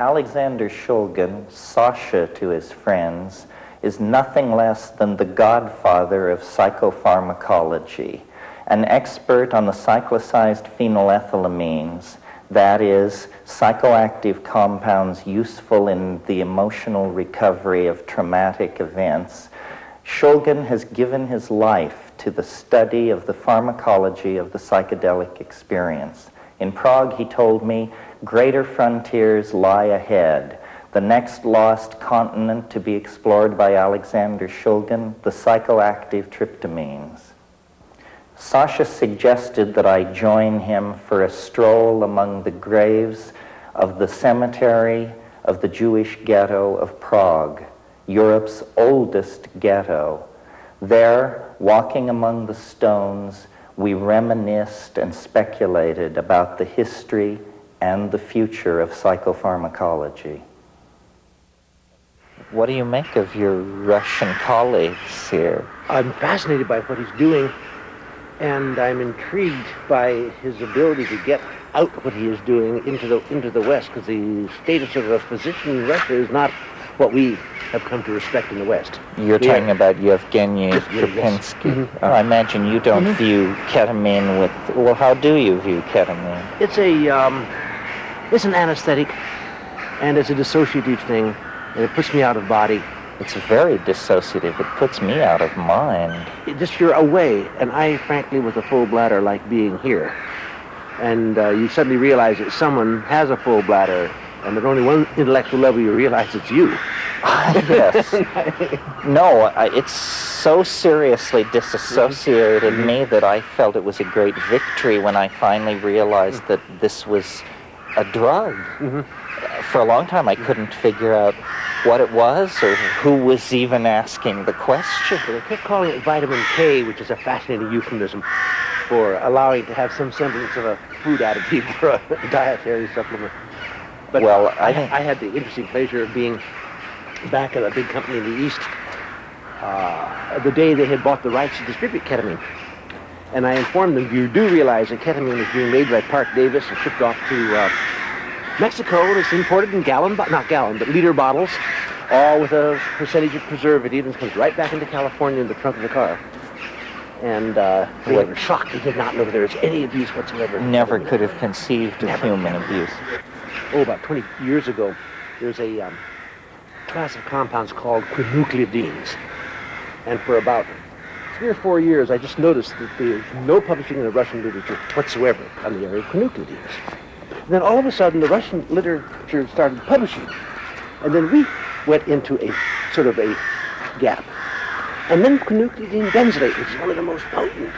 Alexander Shulgin, Sasha to his friends, is nothing less than the godfather of psychopharmacology, an expert on the cyclicized phenylethylamines, that is, psychoactive compounds useful in the emotional recovery of traumatic events. Shulgin has given his life to the study of the pharmacology of the psychedelic experience. In Prague, he told me, greater frontiers lie ahead. The next lost continent to be explored by Alexander Shulgin, the psychoactive tryptamines. Sasha suggested that I join him for a stroll among the graves of the cemetery of the Jewish ghetto of Prague, Europe's oldest ghetto. There, walking among the stones, we reminisced and speculated about the history and the future of psychopharmacology. What do you make of your Russian colleagues here? I'm fascinated by what he's doing, and I'm intrigued by his ability to get out what he is doing into the West, because the status of a physician in Russia is not what we have come to respect in the West. You're talking about Yevgeny Krupinski. Yes. I imagine you don't view ketamine with... Well, how do you view ketamine? It's an anesthetic, and it's a dissociative thing, and it puts me out of body. It's very dissociative. It puts me out of mind. You're away, and I, frankly, with a full bladder, like being here. And you suddenly realize that someone has a full bladder, and at only one intellectual level you realize it's you. Yes. No, it's so seriously disassociated me that I felt it was a great victory when I finally realized that this was a drug. For a long time I couldn't figure out what it was or who was even asking the question. They kept calling it vitamin K, which is a fascinating euphemism for allowing to have some semblance of a food additive for a dietary supplement. But well, I had the interesting pleasure of being back at a big company in the East the day they had bought the rights to distribute ketamine. And I informed them, you do realize that ketamine is being made by Park Davis and shipped off to Mexico, and it's imported in liter bottles, all with a percentage of preservative, and comes right back into California in the trunk of the car. And they were shocked. They did not know that there was any abuse whatsoever. Never could have conceived of human abuse. About 20 years ago, there's a class of compounds called quincucliidines. And for about 3 or 4 years, I just noticed that there's no publishing in the Russian literature whatsoever on the area of quincucliidines. And then all of a sudden, the Russian literature started publishing. And then we went into a sort of a gap. And then quincucliidine benzylate, which is one of the most potent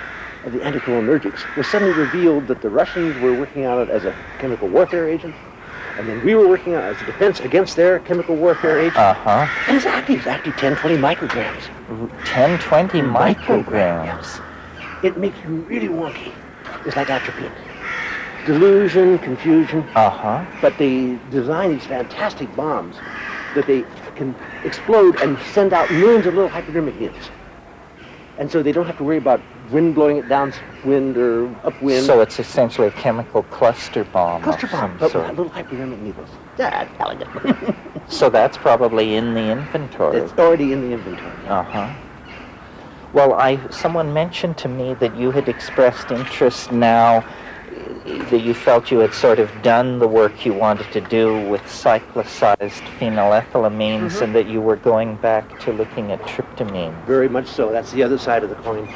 of the anticholinergics, was suddenly revealed that the Russians were working on it as a chemical warfare agent. And then we were working on it as a defense against their chemical warfare agent. And it's active 10, 20 micrograms. 10, 20 micrograms? Yes. It makes you really wonky. It's like atropine. Delusion, confusion. But they design these fantastic bombs that they can explode and send out millions of little hypodermic needles. And so they don't have to worry about wind blowing it downwind or upwind. So it's essentially a chemical cluster bomb. Cluster bomb, but with little hypodermic needles. That's elegant. So that's probably in the inventory. It's already in the inventory. Well, someone mentioned to me that you had expressed interest now that you felt you had sort of done the work you wanted to do with cyclicized phenylethylamines and that you were going back to looking at tryptamine. Very much so. That's the other side of the coin.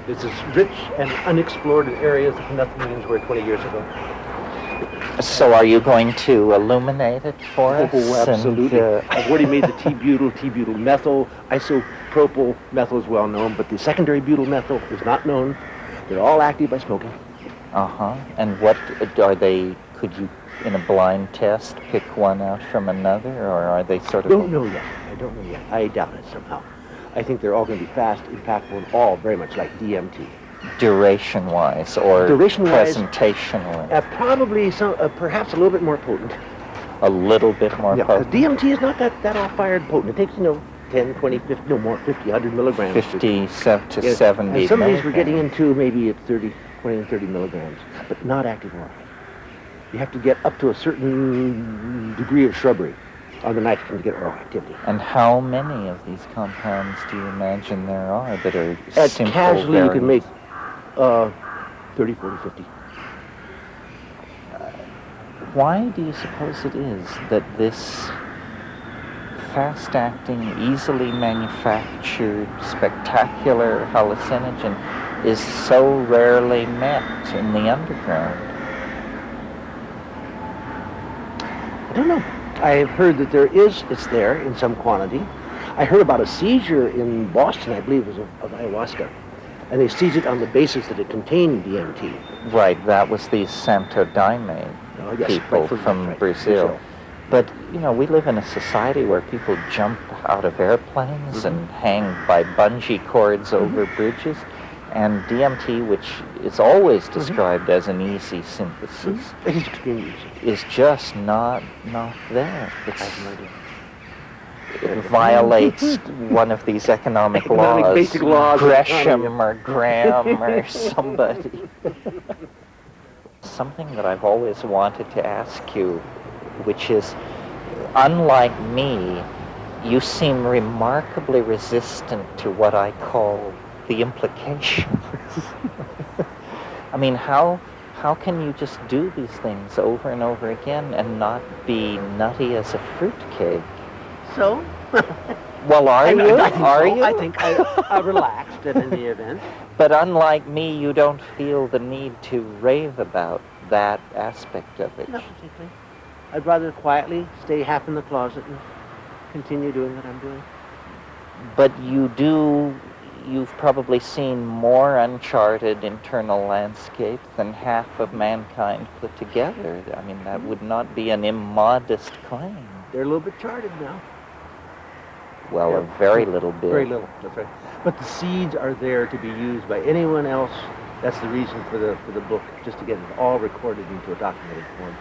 It's as rich and unexplored an area as the phenethylamines were 20 years ago. So are you going to illuminate it for us? Oh, absolutely. I've already made the T-butyl methyl, isopropyl methyl is well known, but the secondary butyl methyl is not known. They're all active by smoking. And what are they, could you, in a blind test, pick one out from another, or are they sort of... I don't know yet. I doubt it somehow. I think they're all going to be fast, impactful, and all very much like DMT. Duration-wise, or presentationally? Probably perhaps a little bit more potent. A little bit more potent? Because DMT is not that all-fired potent. It takes, 10, 20, 50, no more, 50, 100 milligrams. 50 to 70 And some of these we're getting into maybe at 20 and 30 milligrams, but not active oral. You have to get up to a certain degree of shrubbery on the nitrogen to get oil activity. And how many of these compounds do you imagine there are that are At simple casually, you can variants? make 30, 40, 50. Why do you suppose it is that this fast-acting, easily manufactured, spectacular hallucinogen is so rarely met in the underground? I don't know. I have heard that it's there in some quantity. I heard about a seizure in Boston, I believe it was of ayahuasca. And they seized it on the basis that it contained DMT. Right, that was the Santo Daime Yes, people right, from right, Brazil. But, you know, we live in a society where people jump out of airplanes and hang by bungee cords over bridges. And DMT, which is always described as an easy synthesis, It is extremely easy. is just not there. I have no idea. It violates one of these economic laws, basic laws of Gresham or Graham or somebody. Something that I've always wanted to ask you, which is, unlike me, you seem remarkably resistant to what I call the implications. I mean, how can you just do these things over and over again and not be nutty as a fruitcake? So? Well, are you? Are you? I think I relaxed in the event. But unlike me, you don't feel the need to rave about that aspect of it. Not particularly. I'd rather quietly stay half in the closet and continue doing what I'm doing. But you've probably seen more uncharted internal landscape than half of mankind put together. I mean, that would not be an immodest claim. They're a little bit charted now. Well, Yeah. a very little bit. Very little, that's right. But the seeds are there to be used by anyone else. That's the reason for the book, just to get it all recorded into a documented form.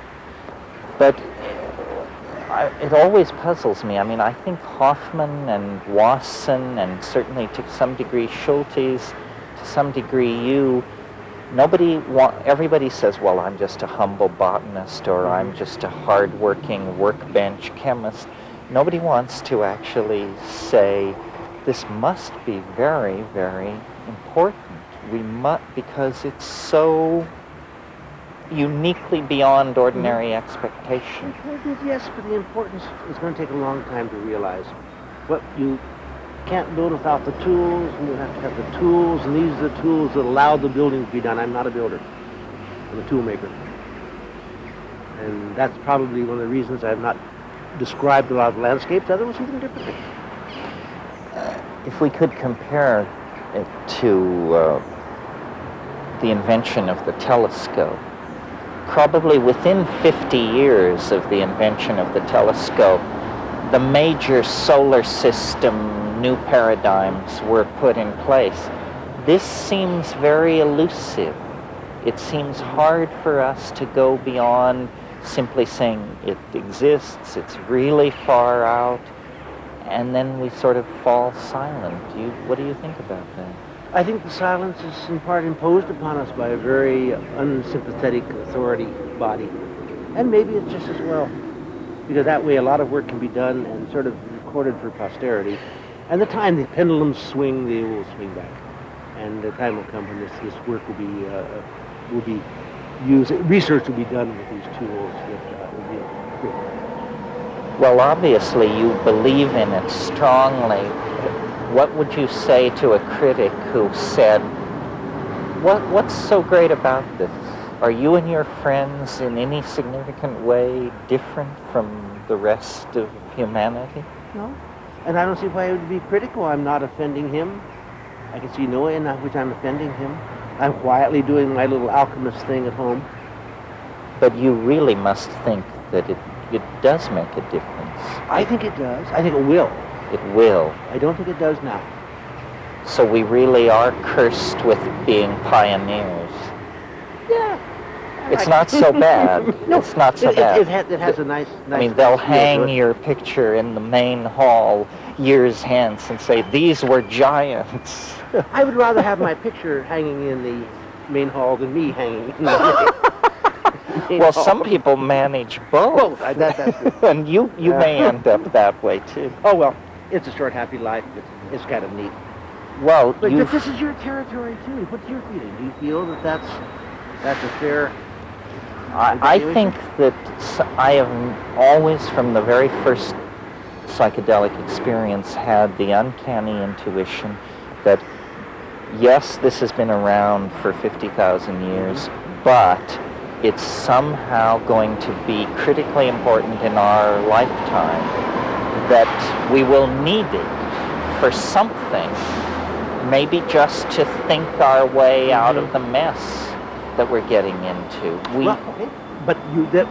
But it always puzzles me. I mean, I think Hoffman and Wasson, and certainly to some degree Schultes, to some degree you, everybody says, well, I'm just a humble botanist, or I'm just a hard-working workbench chemist. Nobody wants to actually say, this must be very, very important. Because it's so uniquely beyond ordinary expectation. Yes, but the importance is going to take a long time to realize. What you can't build without the tools, and you have to have the tools, and these are the tools that allow the building to be done. I'm not a builder. I'm a tool maker. And that's probably one of the reasons I've not described a lot of landscapes. Others see them differently. If we could compare it to the invention of the telescope, probably within 50 years of the invention of the telescope, the major solar system new paradigms were put in place. This seems very elusive. It seems hard for us to go beyond simply saying it exists, it's really far out, and then we sort of fall silent. What do you think about that? I think the silence is in part imposed upon us by a very unsympathetic authority body. And maybe it's just as well, because that way a lot of work can be done and sort of recorded for posterity. And the time the pendulums swing, they will swing back. And the time will come when this work will be used, research will be done with these tools that will be great. Well, obviously you believe in it strongly. What would you say to a critic who said, what's so great about this? Are you and your friends in any significant way different from the rest of humanity? No. And I don't see why it would be critical. I'm not offending him. I can see no way in which I'm offending him. I'm quietly doing my little alchemist thing at home. But you really must think that it does make a difference. I think it does. I think it will. It will. I don't think it does now. So we really are cursed with being pioneers. Yeah. It's not so bad. No, it's not so bad. It has a nice I mean, they'll feel hang to it. your picture in the main hall years hence and say, these were giants. I would rather have my picture hanging in the main hall than me hanging in the Well, some people manage both. That's true. And you may end up that way, too. Oh, well, it's a short, happy life. It's kind of neat. Well, But this is your territory, too. What's your feeling? Do you feel that that's a fair... I think that I have always, from the very first psychedelic experience, had the uncanny intuition that, yes, this has been around for 50,000 years, but it's somehow going to be critically important in our lifetime, that we will need it for something, maybe just to think our way out of the mess that we're getting into. Well, okay. But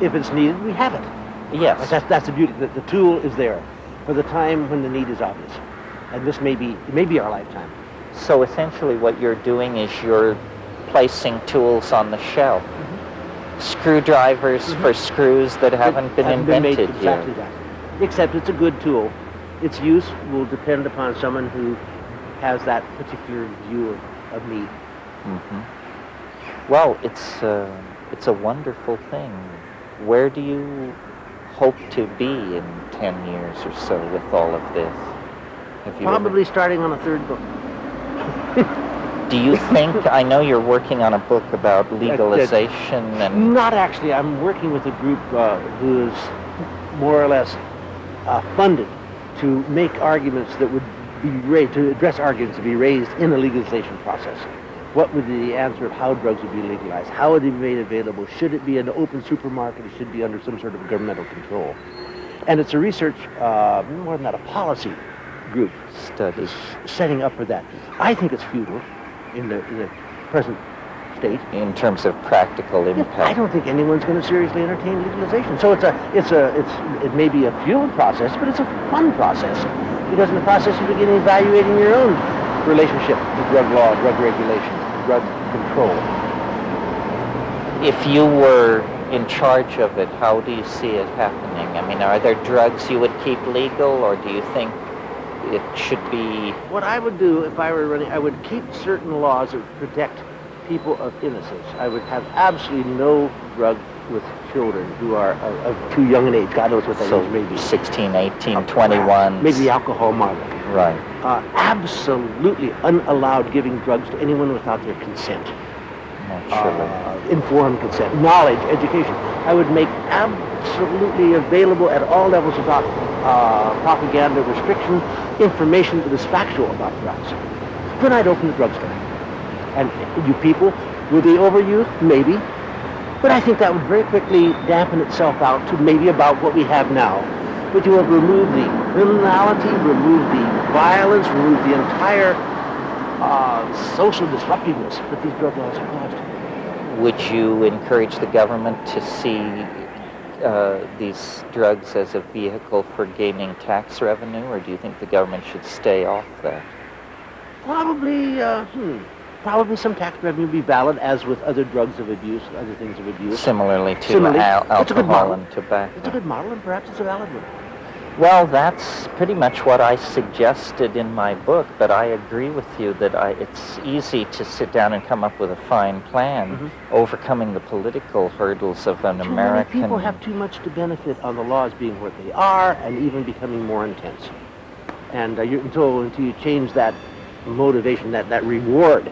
if it's needed, we have it. Yes. That's the beauty. The tool is there for the time when the need is obvious. And this may be our lifetime. So essentially what you're doing is you're placing tools on the shelf. Screwdrivers for screws that haven't been invented made exactly yet. that. Except it's a good tool. Its use will depend upon someone who has that particular view of need. Well, it's a wonderful thing. Where do you hope to be in 10 years or so with all of this? Probably starting on a third book. Do you think, I know you're working on a book about legalization and... Not actually. I'm working with a group who is more or less funded to make arguments that would be raised, to address arguments to be raised in the legalization process. What would be the answer of how drugs would be legalized? How would they be made available? Should it be an open supermarket? It should be under some sort of governmental control. And it's a research, more than that, a policy group study setting up for that. I think it's futile in the present state. In terms of practical impact. I don't think anyone's going to seriously entertain legalization. So it may be a futile process, but it's a fun process. Because in the process you begin evaluating your own relationship to drug law, drug regulation, drug control. If you were in charge of it, how do you see it happening? I mean, are there drugs you would keep legal, or do you think it should be... What I would do if I were running, I would keep certain laws that would protect people of innocence. I would have absolutely no drug with children who are of too young an age. God knows what that age may be. 16, 18, 21. Maybe alcohol model. Right. Absolutely unallowed giving drugs to anyone without their consent. Naturally. Informed consent, knowledge, education. I would make absolutely available at all levels about propaganda, restriction, information that is factual about drugs. Then I'd open the drugstore. And you people, will they overuse? Maybe. But I think that would very quickly dampen itself out to maybe about what we have now. But you have removed the criminality, remove the violence, remove the entire social disruptiveness that these drug laws have caused. Would you encourage the government to see these drugs as a vehicle for gaining tax revenue, or do you think the government should stay off that? Probably some tax revenue would be valid, as with other drugs of abuse, other things of abuse. Similarly to alcohol and tobacco. It's a good model, and perhaps it's a valid one. Well, that's pretty much what I suggested in my book, but I agree with you that it's easy to sit down and come up with a fine plan, overcoming the political hurdles of an American... Many people have too much to benefit on the laws being what they are, and even becoming more intense. And until you change that motivation, that reward.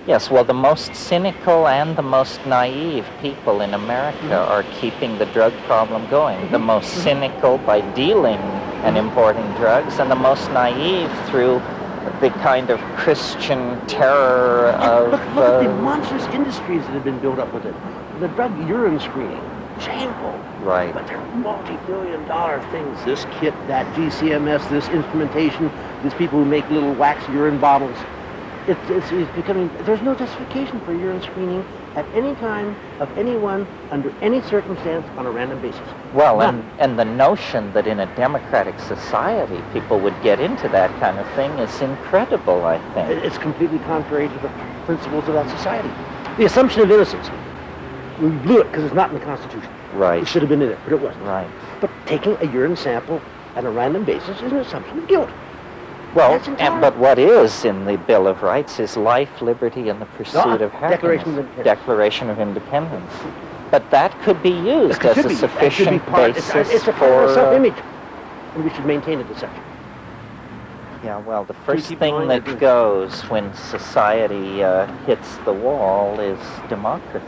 Yes, well, the most cynical and the most naive people in America are keeping the drug problem going. The most cynical by dealing and importing drugs, and the most naive through the kind of Christian terror of... Look at the monstrous industries that have been built up with it. The drug urine screening, shameful. Right. But they're multi-billion-dollar things. This kit, that GCMS, this instrumentation, these people who make little wax urine bottles. It's becoming, there's no justification for urine screening at any time of anyone under any circumstance on a random basis. Well, and the notion that in a democratic society people would get into that kind of thing is incredible, I think. It's completely contrary to the principles of that society. The assumption of innocence. We blew it because it's not in the Constitution. Right. It should have been in it, but it wasn't. Right. But taking a urine sample on a random basis is an assumption of guilt. Well, but what is in the Bill of Rights is life, liberty, and the pursuit of happiness. Declaration of Independence. Declaration of Independence. But that could be used as a sufficient basis it's a part of our self-image, and we should maintain a deception. Yeah, well, the first thing that goes when society hits the wall is democracy.